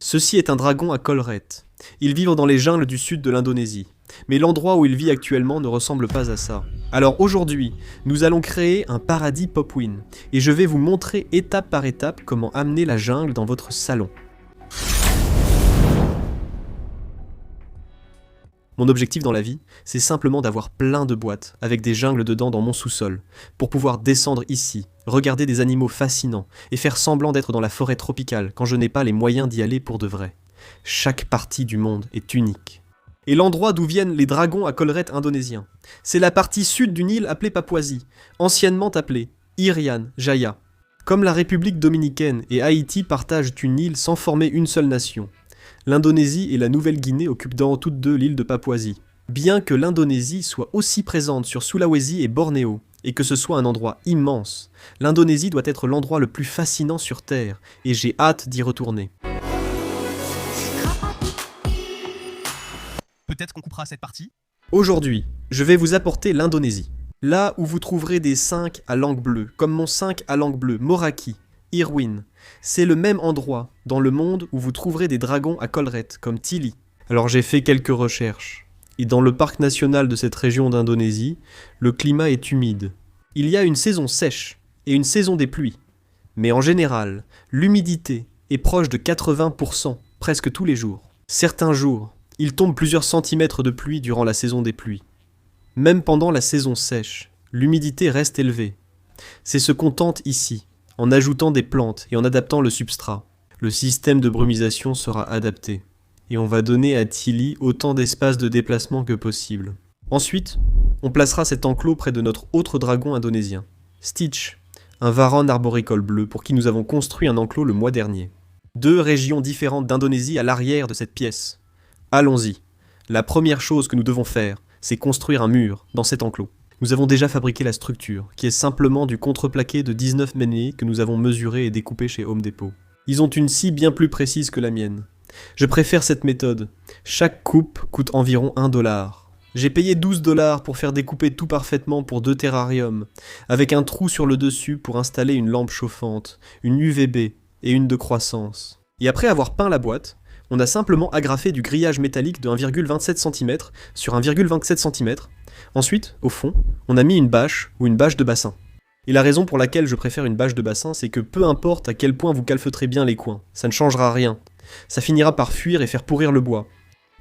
Ceci est un dragon à collerette. Ils vivent dans les jungles du sud de l'Indonésie. Mais l'endroit où il vit actuellement ne ressemble pas à ça. Alors aujourd'hui, nous allons créer un paradis Popwin. Et je vais vous montrer étape par étape comment amener la jungle dans votre salon. Mon objectif dans la vie, c'est simplement d'avoir plein de boîtes, avec des jungles dedans dans mon sous-sol, pour pouvoir descendre ici, regarder des animaux fascinants, et faire semblant d'être dans la forêt tropicale quand je n'ai pas les moyens d'y aller pour de vrai. Chaque partie du monde est unique. Et l'endroit d'où viennent les dragons à collerette indonésiens, c'est la partie sud d'une île appelée Papouasie, anciennement appelée Irian Jaya. Comme la République dominicaine et Haïti partagent une île sans former une seule nation, l'Indonésie et la Nouvelle-Guinée occupent dans toutes deux l'île de Papouasie. Bien que l'Indonésie soit aussi présente sur Sulawesi et Bornéo, et que ce soit un endroit immense, l'Indonésie doit être l'endroit le plus fascinant sur Terre, et j'ai hâte d'y retourner. Peut-être qu'on coupera cette partie. Aujourd'hui, je vais vous apporter l'Indonésie. Là où vous trouverez des 5 à langue bleue, comme mon 5 à langue bleue, Moraki, Irwin. C'est le même endroit dans le monde où vous trouverez des dragons à collerette, comme Tili. Alors j'ai fait quelques recherches. Et dans le parc national de cette région d'Indonésie, le climat est humide. Il y a une saison sèche et une saison des pluies. Mais en général, l'humidité est proche de 80% presque tous les jours. Certains jours, il tombe plusieurs centimètres de pluie durant la saison des pluies. Même pendant la saison sèche, l'humidité reste élevée. C'est ce qu'on tente ici, en ajoutant des plantes et en adaptant le substrat. Le système de brumisation sera adapté. Et on va donner à Tili autant d'espace de déplacement que possible. Ensuite, on placera cet enclos près de notre autre dragon indonésien, Stitch, un varan arboricole bleu pour qui nous avons construit un enclos le mois dernier. 2 régions différentes d'Indonésie à l'arrière de cette pièce. Allons-y. La première chose que nous devons faire, c'est construire un mur dans cet enclos. Nous avons déjà fabriqué la structure, qui est simplement du contreplaqué de 19 mm que nous avons mesuré et découpé chez Home Depot. Ils ont une scie bien plus précise que la mienne. Je préfère cette méthode. Chaque coupe coûte environ $1. J'ai payé $12 pour faire découper tout parfaitement pour 2 terrariums, avec un trou sur le dessus pour installer une lampe chauffante, une UVB et une de croissance. Et après avoir peint la boîte, on a simplement agrafé du grillage métallique de 1,27 cm sur 1,27 cm. Ensuite, au fond, on a mis une bâche ou une bâche de bassin. Et la raison pour laquelle je préfère une bâche de bassin, c'est que peu importe à quel point vous calfeutrez bien les coins, ça ne changera rien. Ça finira par fuir et faire pourrir le bois.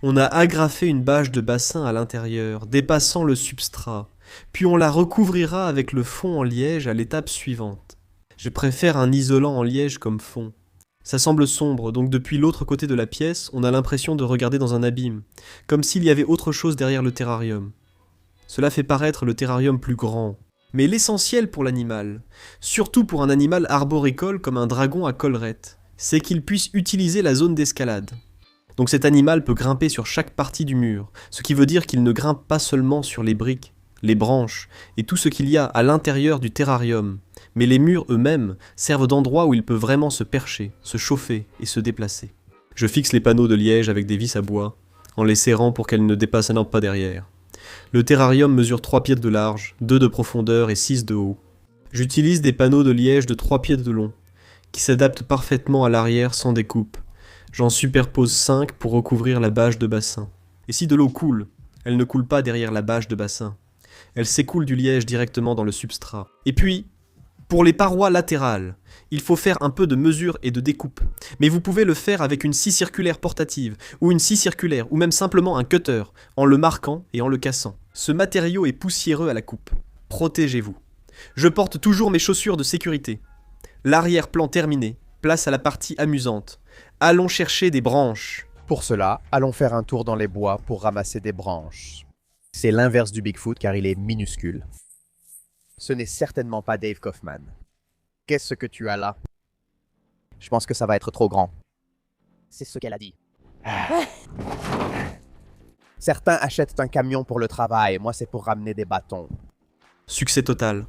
On a agrafé une bâche de bassin à l'intérieur, dépassant le substrat, puis on la recouvrira avec le fond en liège à l'étape suivante. Je préfère un isolant en liège comme fond. Ça semble sombre, donc depuis l'autre côté de la pièce, on a l'impression de regarder dans un abîme, comme s'il y avait autre chose derrière le terrarium. Cela fait paraître le terrarium plus grand. Mais l'essentiel pour l'animal, surtout pour un animal arboricole comme un dragon à collerette, c'est qu'il puisse utiliser la zone d'escalade. Donc cet animal peut grimper sur chaque partie du mur, ce qui veut dire qu'il ne grimpe pas seulement sur les briques, les branches et tout ce qu'il y a à l'intérieur du terrarium, mais les murs eux-mêmes servent d'endroit où il peut vraiment se percher, se chauffer et se déplacer. Je fixe les panneaux de liège avec des vis à bois, en les serrant pour qu'elles ne dépassent pas derrière. Le terrarium mesure 3 pieds de large, 2 de profondeur et 6 de haut. J'utilise des panneaux de liège de 3 pieds de long, qui s'adaptent parfaitement à l'arrière sans découpe. J'en superpose 5 pour recouvrir la bâche de bassin. Et si de l'eau coule, elle ne coule pas derrière la bâche de bassin. Elle s'écoule du liège directement dans le substrat. Et puis, pour les parois latérales, il faut faire un peu de mesure et de découpe. Mais vous pouvez le faire avec une scie circulaire portative, ou une scie circulaire, ou même simplement un cutter, en le marquant et en le cassant. Ce matériau est poussiéreux à la coupe. Protégez-vous. Je porte toujours mes chaussures de sécurité. L'arrière-plan terminé, place à la partie amusante. Allons chercher des branches. Pour cela, allons faire un tour dans les bois pour ramasser des branches. C'est l'inverse du Bigfoot car il est minuscule. Ce n'est certainement pas Dave Kaufman. Qu'est-ce que tu as là? Je pense que ça va être trop grand. C'est ce qu'elle a dit. Certains achètent un camion pour le travail, moi c'est pour ramener des bâtons. Succès total.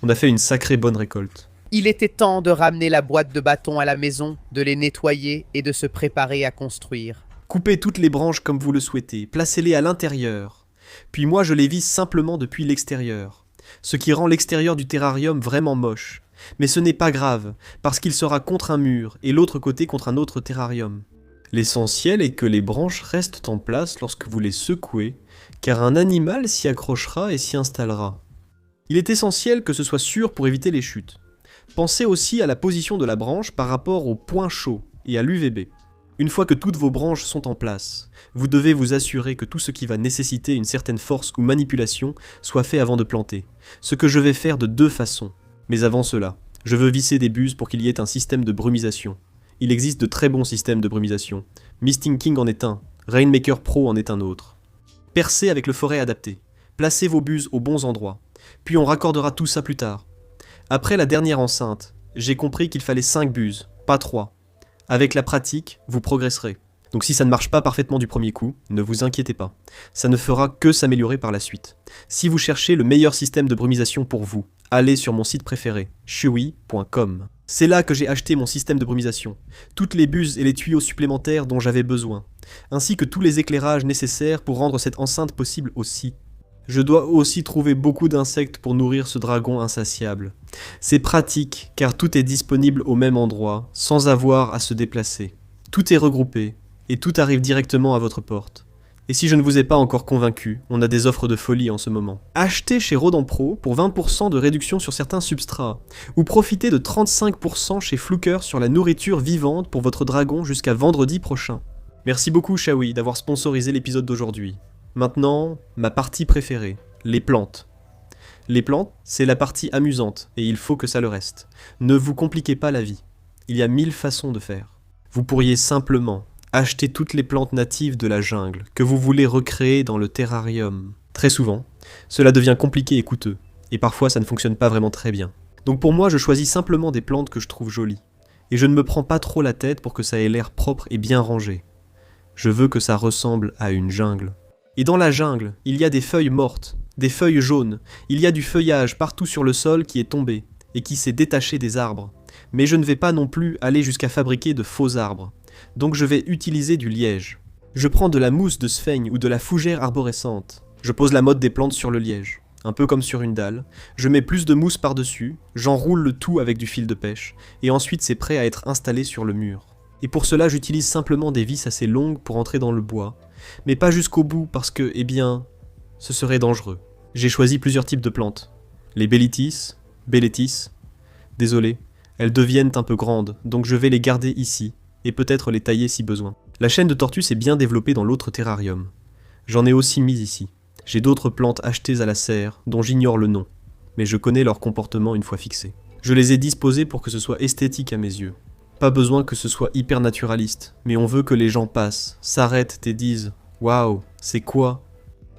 On a fait une sacrée bonne récolte. Il était temps de ramener la boîte de bâtons à la maison, de les nettoyer et de se préparer à construire. Coupez toutes les branches comme vous le souhaitez, placez-les à l'intérieur. Puis moi je les visse simplement depuis l'extérieur, ce qui rend l'extérieur du terrarium vraiment moche. Mais ce n'est pas grave, parce qu'il sera contre un mur et l'autre côté contre un autre terrarium. L'essentiel est que les branches restent en place lorsque vous les secouez, car un animal s'y accrochera et s'y installera. Il est essentiel que ce soit sûr pour éviter les chutes. Pensez aussi à la position de la branche par rapport au point chaud et à l'UVB. Une fois que toutes vos branches sont en place, vous devez vous assurer que tout ce qui va nécessiter une certaine force ou manipulation soit fait avant de planter, ce que je vais faire de 2 façons. Mais avant cela, je veux visser des buses pour qu'il y ait un système de brumisation. Il existe de très bons systèmes de brumisation. Misting King en est un, Rainmaker Pro en est un autre. Percez avec le forêt adapté. Placez vos buses aux bons endroits. Puis on raccordera tout ça plus tard. Après la dernière enceinte, j'ai compris qu'il fallait 5 buses, pas 3. Avec la pratique, vous progresserez. Donc si ça ne marche pas parfaitement du premier coup, ne vous inquiétez pas. Ça ne fera que s'améliorer par la suite. Si vous cherchez le meilleur système de brumisation pour vous, allez sur mon site préféré, chewy.com. C'est là que j'ai acheté mon système de brumisation, toutes les buses et les tuyaux supplémentaires dont j'avais besoin, ainsi que tous les éclairages nécessaires pour rendre cette enceinte possible aussi. Je dois aussi trouver beaucoup d'insectes pour nourrir ce dragon insatiable. C'est pratique, car tout est disponible au même endroit, sans avoir à se déplacer. Tout est regroupé, et tout arrive directement à votre porte. Et si je ne vous ai pas encore convaincu, on a des offres de folie en ce moment. Achetez chez Rodan Pro pour 20% de réduction sur certains substrats, ou profitez de 35% chez Fluker sur la nourriture vivante pour votre dragon jusqu'à vendredi prochain. Merci beaucoup Shawi d'avoir sponsorisé l'épisode d'aujourd'hui. Maintenant, ma partie préférée, les plantes. Les plantes, c'est la partie amusante, et il faut que ça le reste. Ne vous compliquez pas la vie. Il y a 1000 façons de faire. Vous pourriez simplement acheter toutes les plantes natives de la jungle que vous voulez recréer dans le terrarium. Très souvent, cela devient compliqué et coûteux, et parfois ça ne fonctionne pas vraiment très bien. Donc pour moi, je choisis simplement des plantes que je trouve jolies, et je ne me prends pas trop la tête pour que ça ait l'air propre et bien rangé. Je veux que ça ressemble à une jungle. Et dans la jungle, il y a des feuilles mortes, des feuilles jaunes, il y a du feuillage partout sur le sol qui est tombé, et qui s'est détaché des arbres. Mais je ne vais pas non plus aller jusqu'à fabriquer de faux arbres. Donc je vais utiliser du liège. Je prends de la mousse de sphaigne ou de la fougère arborescente. Je pose la motte des plantes sur le liège, un peu comme sur une dalle. Je mets plus de mousse par-dessus, j'enroule le tout avec du fil de pêche, et ensuite c'est prêt à être installé sur le mur. Et pour cela j'utilise simplement des vis assez longues pour entrer dans le bois, mais pas jusqu'au bout parce que, eh bien, ce serait dangereux. J'ai choisi plusieurs types de plantes. Les Bellitis, désolé, elles deviennent un peu grandes, donc je vais les garder ici, et peut-être les tailler si besoin. La chaîne de tortue s'est bien développée dans l'autre terrarium. J'en ai aussi mis ici. J'ai d'autres plantes achetées à la serre, dont j'ignore le nom, mais je connais leur comportement une fois fixé. Je les ai disposées pour que ce soit esthétique à mes yeux. Pas besoin que ce soit hyper naturaliste, mais on veut que les gens passent, s'arrêtent et disent « Waouh, c'est quoi ?»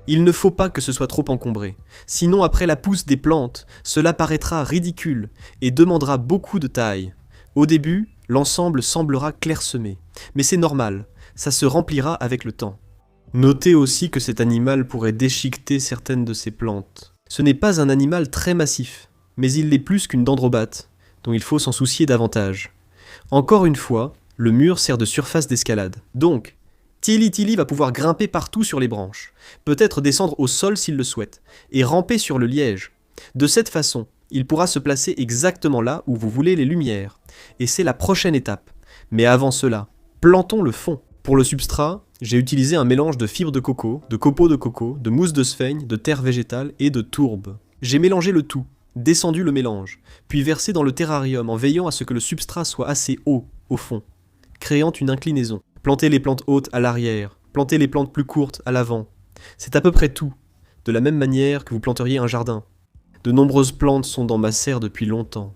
Il ne faut pas que ce soit trop encombré, sinon après la pousse des plantes, cela paraîtra ridicule et demandera beaucoup de taille. Au début, l'ensemble semblera clairsemé, mais c'est normal, ça se remplira avec le temps. Notez aussi que cet animal pourrait déchiqueter certaines de ces plantes. Ce n'est pas un animal très massif, mais il l'est plus qu'une dendrobate, dont il faut s'en soucier davantage. Encore une fois, le mur sert de surface d'escalade. Donc, Tilly va pouvoir grimper partout sur les branches, peut-être descendre au sol s'il le souhaite, et ramper sur le liège. De cette façon, il pourra se placer exactement là où vous voulez les lumières. Et c'est la prochaine étape. Mais avant cela, plantons le fond. Pour le substrat, j'ai utilisé un mélange de fibres de coco, de copeaux de coco, de mousse de sphaigne, de terre végétale et de tourbe. J'ai mélangé le tout, descendu le mélange, puis versé dans le terrarium en veillant à ce que le substrat soit assez haut, au fond, créant une inclinaison. Plantez les plantes hautes à l'arrière, plantez les plantes plus courtes à l'avant. C'est à peu près tout, de la même manière que vous planteriez un jardin. De nombreuses plantes sont dans ma serre depuis longtemps,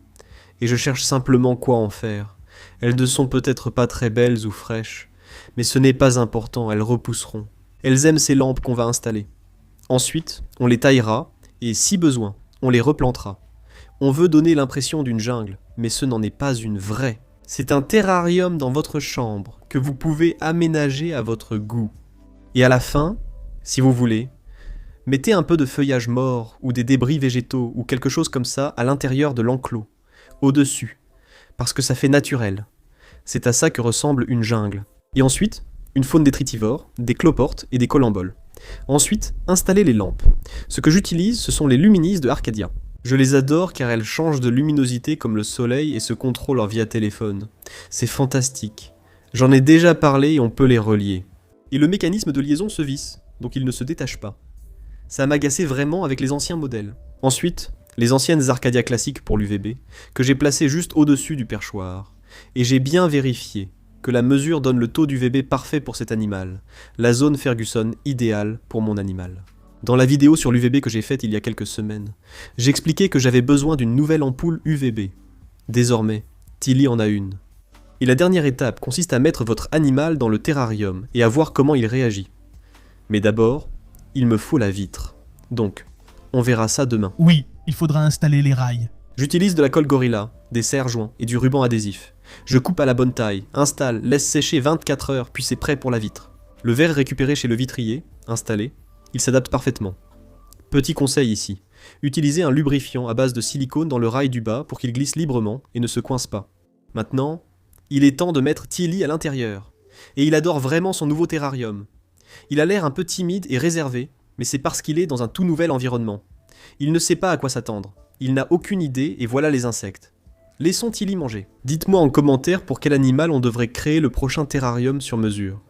et je cherche simplement quoi en faire. Elles ne sont peut-être pas très belles ou fraîches, mais ce n'est pas important, elles repousseront. Elles aiment ces lampes qu'on va installer. Ensuite, on les taillera, et si besoin, on les replantera. On veut donner l'impression d'une jungle, mais ce n'en est pas une vraie. C'est un terrarium dans votre chambre que vous pouvez aménager à votre goût. Et à la fin, si vous voulez, mettez un peu de feuillage mort ou des débris végétaux ou quelque chose comme ça à l'intérieur de l'enclos, au-dessus, parce que ça fait naturel. C'est à ça que ressemble une jungle. Et ensuite, une faune détritivore, des cloportes et des colamboles. Ensuite, installez les lampes. Ce que j'utilise, ce sont les Luminis de Arcadia. Je les adore car elles changent de luminosité comme le soleil et se contrôlent via téléphone. C'est fantastique. J'en ai déjà parlé et on peut les relier. Et le mécanisme de liaison se visse, donc il ne se détache pas. Ça m'agaçait vraiment avec les anciens modèles. Ensuite, les anciennes Arcadia classiques pour l'UVB, que j'ai placées juste au-dessus du perchoir. Et j'ai bien vérifié que la mesure donne le taux d'UVB parfait pour cet animal, la zone Ferguson idéale pour mon animal. Dans la vidéo sur l'UVB que j'ai faite il y a quelques semaines, j'expliquais que j'avais besoin d'une nouvelle ampoule UVB. Désormais, Tilly en a une. Et la dernière étape consiste à mettre votre animal dans le terrarium et à voir comment il réagit. Mais d'abord, il me faut la vitre. Donc, on verra ça demain. Oui, il faudra installer les rails. J'utilise de la colle Gorilla, des serre-joints et du ruban adhésif. Je coupe à la bonne taille, installe, laisse sécher 24 heures, puis c'est prêt pour la vitre. Le verre récupéré chez le vitrier, installé, il s'adapte parfaitement. Petit conseil ici, utilisez un lubrifiant à base de silicone dans le rail du bas pour qu'il glisse librement et ne se coince pas. Maintenant, il est temps de mettre Tilly à l'intérieur. Et il adore vraiment son nouveau terrarium. Il a l'air un peu timide et réservé, mais c'est parce qu'il est dans un tout nouvel environnement. Il ne sait pas à quoi s'attendre. Il n'a aucune idée et voilà les insectes. Laissons Tilly manger. Dites-moi en commentaire pour quel animal on devrait créer le prochain terrarium sur mesure.